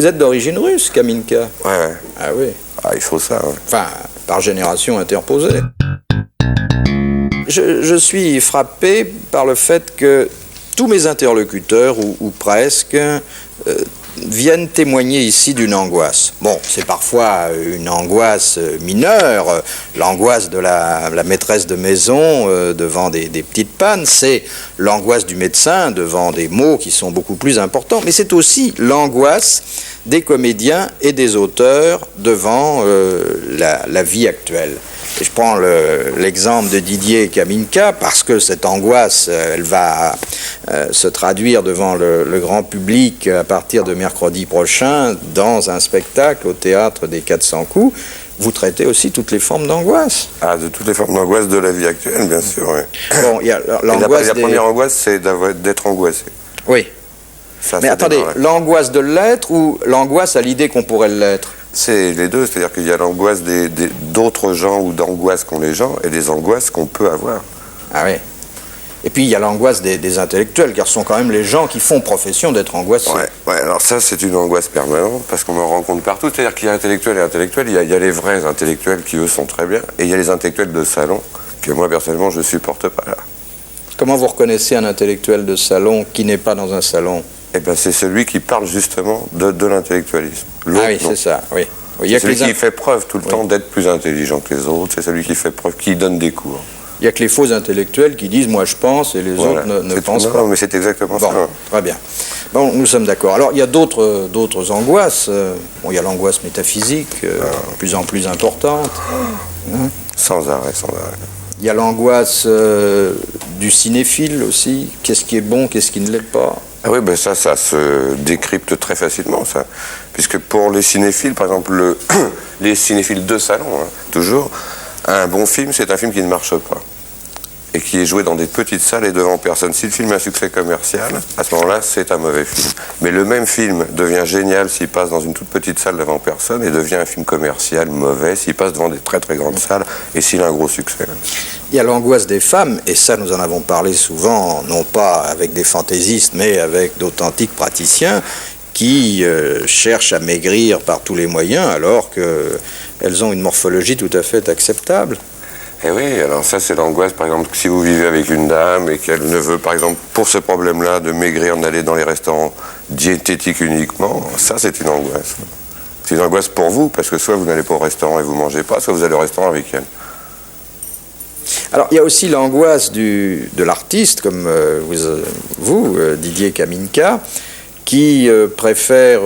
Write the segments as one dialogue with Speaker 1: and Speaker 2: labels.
Speaker 1: Vous êtes d'origine russe, Kaminka?
Speaker 2: Ouais.
Speaker 1: Ah oui.
Speaker 2: Ah, il faut ça. Ouais.
Speaker 1: Enfin, par génération interposée. Je suis frappé par le fait que tous mes interlocuteurs, ou presque, viennent témoigner ici d'une angoisse. Bon, c'est parfois une angoisse mineure, l'angoisse de la maîtresse de maison devant des petites pannes, c'est l'angoisse du médecin devant des maux qui sont beaucoup plus importants, mais c'est aussi l'angoisse des comédiens et des auteurs devant la vie actuelle. Et je prends l'exemple de Didier Kaminka parce que cette angoisse, elle va se traduire devant le grand public à partir de mercredi prochain dans un spectacle au théâtre des 400 coups. Vous traitez aussi toutes les formes d'angoisse.
Speaker 2: Ah, de toutes les formes d'angoisse de la vie actuelle, bien sûr, oui.
Speaker 1: Bon, il y a l'angoisse
Speaker 2: la première angoisse, c'est d'être angoissé.
Speaker 1: Oui.
Speaker 2: Ça,
Speaker 1: mais attendez, l'angoisse de l'être ou l'angoisse à l'idée qu'on pourrait l'être?
Speaker 2: C'est les deux, c'est-à-dire qu'il y a l'angoisse d'autres gens ou d'angoisse qu'ont les gens et des angoisses qu'on peut avoir.
Speaker 1: Ah oui. Et puis il y a l'angoisse des intellectuels, car ce sont quand même les gens qui font profession d'être angoissés.
Speaker 2: Ouais, alors ça c'est une angoisse permanente, parce qu'on en rencontre partout, c'est-à-dire qu'il y a intellectuels et intellectuels, il y a les vrais intellectuels qui eux sont très bien, et il y a les intellectuels de salon, que moi personnellement je supporte pas là.
Speaker 1: Comment vous reconnaissez un intellectuel de salon qui n'est pas dans un salon?
Speaker 2: Eh bien c'est celui qui parle justement de l'intellectualisme.
Speaker 1: Ah oui, c'est ça, oui.
Speaker 2: C'est celui qui fait preuve tout le temps d'être plus intelligent que les autres, c'est celui qui fait preuve, qui donne des cours.
Speaker 1: Il n'y a que les faux intellectuels qui disent « moi je pense » et les autres ne pensent pas.
Speaker 2: Non, mais c'est exactement ça.
Speaker 1: Très bien. Bon, nous sommes d'accord. Alors, il y a d'autres angoisses. Bon, il y a l'angoisse métaphysique, de plus en plus importante.
Speaker 2: Sans arrêt, sans arrêt.
Speaker 1: Il y a l'angoisse du cinéphile aussi. Qu'est-ce qui est bon, qu'est-ce qui ne l'est pas?
Speaker 2: Ah oui, ben ça se décrypte très facilement, ça. Puisque pour les cinéphiles, par exemple, les cinéphiles de salon, toujours, un bon film, c'est un film qui ne marche pas. Et qui est joué dans des petites salles et devant personne. Si le film a un succès commercial, à ce moment-là, c'est un mauvais film. Mais le même film devient génial s'il passe dans une toute petite salle devant personne et devient un film commercial mauvais s'il passe devant des très très grandes salles et s'il a un gros succès.
Speaker 1: Il y a l'angoisse des femmes, et ça nous en avons parlé souvent, non pas avec des fantaisistes, mais avec d'authentiques praticiens qui cherchent à maigrir par tous les moyens alors qu'elles ont une morphologie tout à fait acceptable.
Speaker 2: Eh oui, alors ça c'est l'angoisse, par exemple, si vous vivez avec une dame et qu'elle ne veut, par exemple, pour ce problème-là, de maigrir, d'aller dans les restaurants diététiques uniquement, ça c'est une angoisse. C'est une angoisse pour vous, parce que soit vous n'allez pas au restaurant et vous ne mangez pas, soit vous allez au restaurant avec elle.
Speaker 1: Alors, il y a aussi l'angoisse de l'artiste, comme vous, Didier Kaminka, qui préfère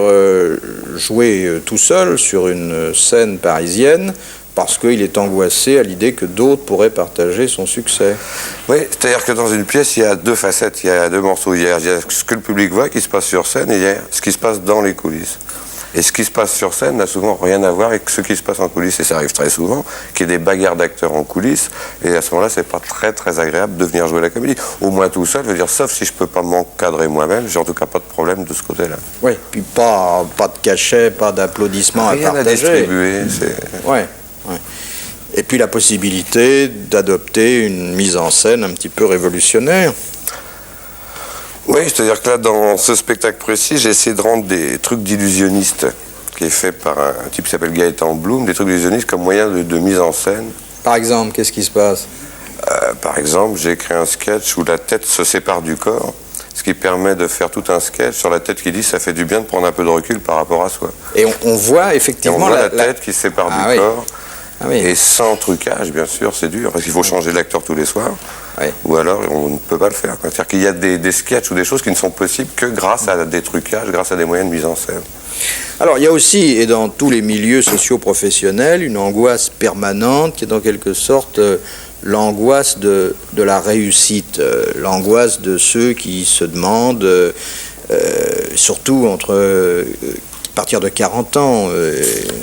Speaker 1: jouer tout seul sur une scène parisienne parce qu'il est angoissé à l'idée que d'autres pourraient partager son succès.
Speaker 2: Oui, c'est-à-dire que dans une pièce, il y a deux facettes, il y a deux morceaux. Il y a ce que le public voit qui se passe sur scène et il y a ce qui se passe dans les coulisses. Et ce qui se passe sur scène n'a souvent rien à voir avec ce qui se passe en coulisses. Et ça arrive très souvent, qu'il y ait des bagarres d'acteurs en coulisses. Et à ce moment-là, c'est pas très très agréable de venir jouer la comédie. Au moins tout seul, je veux dire, sauf si je peux pas m'encadrer moi-même, j'ai en tout cas pas de problème de ce côté-là.
Speaker 1: Oui, puis pas de cachet, pas d'applaudissements à partager.
Speaker 2: Rien à distribuer.
Speaker 1: Ouais. Et puis la possibilité d'adopter une mise en scène un petit peu révolutionnaire.
Speaker 2: Oui, c'est-à-dire que là, dans ce spectacle précis, j'ai essayé de rendre des trucs d'illusionniste, qui est fait par un type qui s'appelle Gaëtan Blum, des trucs d'illusionniste comme moyen de mise en scène.
Speaker 1: Par exemple, qu'est-ce qui se passe?
Speaker 2: Par exemple, j'ai créé un sketch où la tête se sépare du corps, ce qui permet de faire tout un sketch sur la tête qui dit ça fait du bien de prendre un peu de recul par rapport à soi.
Speaker 1: Et on voit effectivement
Speaker 2: et on voit la tête qui se sépare du corps.
Speaker 1: Ah oui.
Speaker 2: Et sans trucage, bien sûr, c'est dur, parce qu'il faut changer l'acteur tous les soirs,
Speaker 1: oui.
Speaker 2: Ou alors on ne peut pas le faire. C'est-à-dire qu'il y a des sketchs ou des choses qui ne sont possibles que grâce à des trucages, grâce à des moyens de mise en scène.
Speaker 1: Alors il y a aussi, et dans tous les milieux socio-professionnels, une angoisse permanente qui est en quelque sorte l'angoisse de la réussite, l'angoisse de ceux qui se demandent, surtout à partir de 40 ans,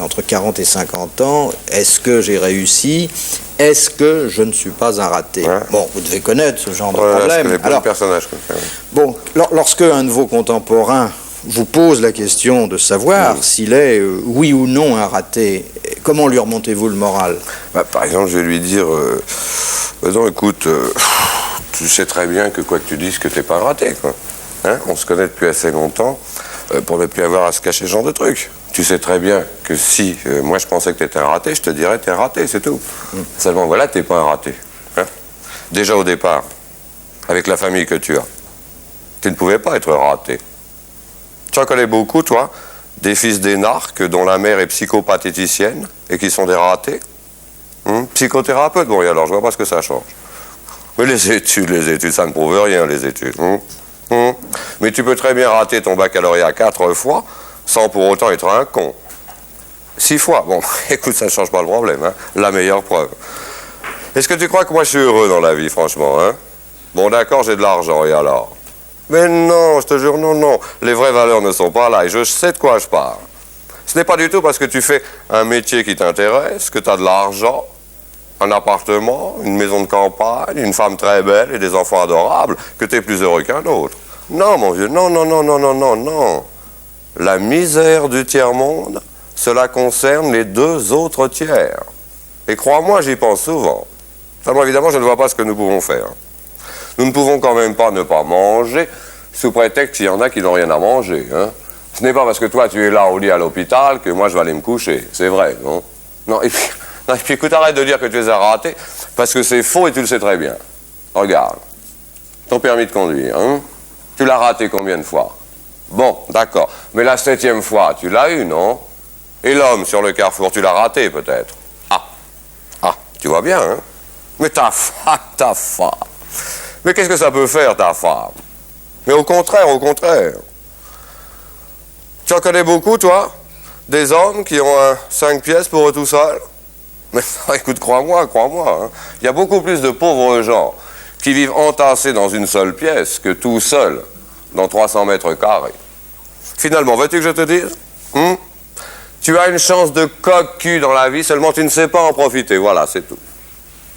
Speaker 1: entre 40 et 50 ans, est-ce que j'ai réussi? Est-ce que je ne suis pas un raté? Bon, vous devez connaître ce genre de problème.
Speaker 2: Alors, personnage,
Speaker 1: bon, lorsque un de vos contemporains vous pose la question de savoir s'il est oui ou non un raté, comment lui remontez-vous le moral?
Speaker 2: Par exemple, je vais lui dire non, écoute, tu sais très bien que quoi que tu dises, que tu n'es pas un raté, quoi. On se connaît depuis assez longtemps. pour ne plus avoir à se cacher ce genre de truc. Tu sais très bien que si moi je pensais que tu étais un raté, je te dirais t'es un raté, c'est tout. Seulement voilà, t'es pas un raté. Hein. Déjà au départ, avec la famille que tu as, tu ne pouvais pas être raté. Tu en connais beaucoup, toi, des fils d'énarques dont la mère est psychopathéticienne et qui sont des ratés. Psychothérapeute, bon, et alors je vois pas ce que ça change. Mais les études, ça ne prouve rien, les études. Mais tu peux très bien rater ton baccalauréat 4 fois sans pour autant être un con. 6 fois, bon, écoute, ça ne change pas le problème, hein. La meilleure preuve. Est-ce que tu crois que moi je suis heureux dans la vie, franchement, hein? Bon, d'accord, j'ai de l'argent, et alors? Mais non, je te jure, non, non. Les vraies valeurs ne sont pas là, et je sais de quoi je parle. Ce n'est pas du tout parce que tu fais un métier qui t'intéresse, que tu as de l'argent, un appartement, une maison de campagne, une femme très belle et des enfants adorables, que tu es plus heureux qu'un autre. Non, mon vieux, non, non, non, non, non, non, non. La misère du tiers-monde, cela concerne les 2 autres tiers. Et crois-moi, j'y pense souvent. Seulement, évidemment, je ne vois pas ce que nous pouvons faire. Nous ne pouvons quand même pas ne pas manger, sous prétexte qu'il y en a qui n'ont rien à manger. Hein. Ce n'est pas parce que toi, tu es là au lit à l'hôpital que moi, je vais aller me coucher. C'est vrai, non? Non, et puis écoute, arrête de dire que tu es un raté, parce que c'est faux et tu le sais très bien. Regarde, ton permis de conduire, hein? Tu l'as raté combien de fois? Bon, d'accord, mais la 7e fois, tu l'as eu, non? Et l'homme sur le carrefour, tu l'as raté peut-être? Ah, tu vois bien, hein? Mais ta femme. Mais qu'est-ce que ça peut faire, ta femme? Mais au contraire, au contraire. Tu en connais beaucoup, toi? Des hommes qui ont 5 pièces pour eux tout seuls? Mais écoute, crois-moi, hein. Il y a beaucoup plus de pauvres gens qui vivent entassés dans une seule pièce que tout seuls dans 300 mètres carrés. Finalement, veux-tu que je te dise? Tu as une chance de coq-cul dans la vie, seulement tu ne sais pas en profiter, voilà, c'est tout.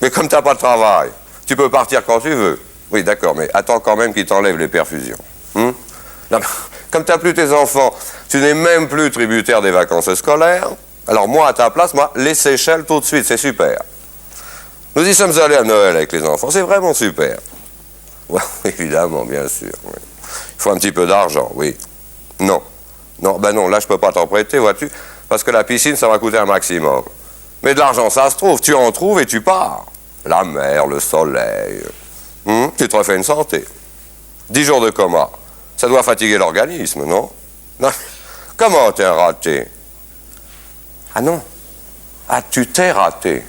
Speaker 2: Mais comme tu n'as pas de travail, tu peux partir quand tu veux. Oui, d'accord, mais attends quand même qu'ils t'enlèvent les perfusions. Non, comme tu n'as plus tes enfants, tu n'es même plus tributaire des vacances scolaires. Alors moi, à ta place, les Seychelles tout de suite, c'est super. Nous y sommes allés à Noël avec les enfants, c'est vraiment super. Ouais, évidemment, bien sûr. Oui. Il faut un petit peu d'argent, oui. Non, ben non, là je peux pas t'en prêter, vois-tu, parce que la piscine, ça va coûter un maximum. Mais de l'argent, ça se trouve, tu en trouves et tu pars. La mer, le soleil, tu te refais une santé. 10 jours de coma, ça doit fatiguer l'organisme, non? Non. Comment t'es un raté? Ah non. Ah, tu t'es raté.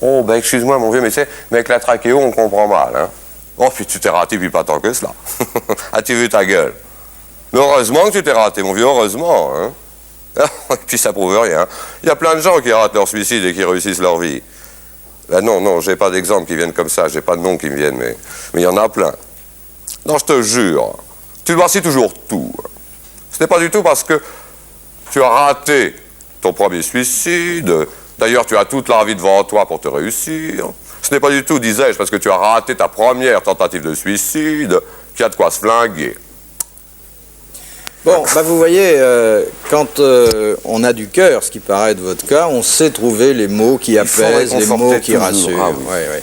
Speaker 2: Oh, ben excuse-moi mon vieux, mais avec la trachéo, on comprend mal, hein. Oh, puis tu t'es raté, puis pas tant que cela. As-tu vu ta gueule? Mais heureusement que tu t'es raté, mon vieux, heureusement, hein. Et puis ça prouve rien. Il y a plein de gens qui ratent leur suicide et qui réussissent leur vie. Ben non, j'ai pas d'exemple qui viennent comme ça, j'ai pas de noms qui me viennent, mais il y en a plein. Non, je te jure, tu dois aussi toujours tout. Ce n'est pas du tout parce que tu as raté ton premier suicide, d'ailleurs tu as toute la vie devant toi pour te réussir. Ce n'est pas du tout, disais-je, parce que tu as raté ta première tentative de suicide, qu'il y a de quoi se flinguer.
Speaker 1: Bon, vous voyez, quand on a du cœur, ce qui paraît de votre cas, on sait trouver les mots qui apaisent, les mots qui rassurent. Ah, oui. Ouais.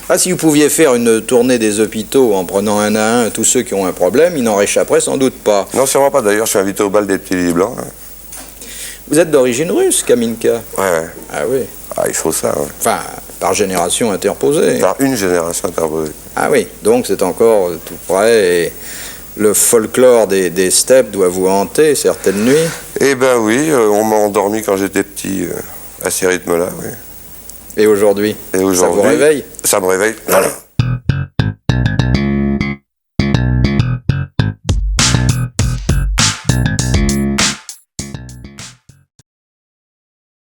Speaker 1: Ah, si vous pouviez faire une tournée des hôpitaux en prenant un à un tous ceux qui ont un problème, ils n'en réchapperaient sans doute pas.
Speaker 2: Non, sûrement pas. D'ailleurs, je suis invité au bal des petits lits blancs. Hein.
Speaker 1: Vous êtes d'origine russe, Kaminka?
Speaker 2: Ouais.
Speaker 1: Ah oui.
Speaker 2: Ah, il faut ça. Hein.
Speaker 1: Enfin, par génération interposée.
Speaker 2: Par une génération interposée.
Speaker 1: Ah oui, donc c'est encore tout près et le folklore des steppes doit vous hanter certaines nuits. Eh
Speaker 2: ben oui, on m'a endormi quand j'étais petit à ces rythmes-là, oui.
Speaker 1: Et aujourd'hui? Ça vous réveille?
Speaker 2: Ça me réveille. Voilà.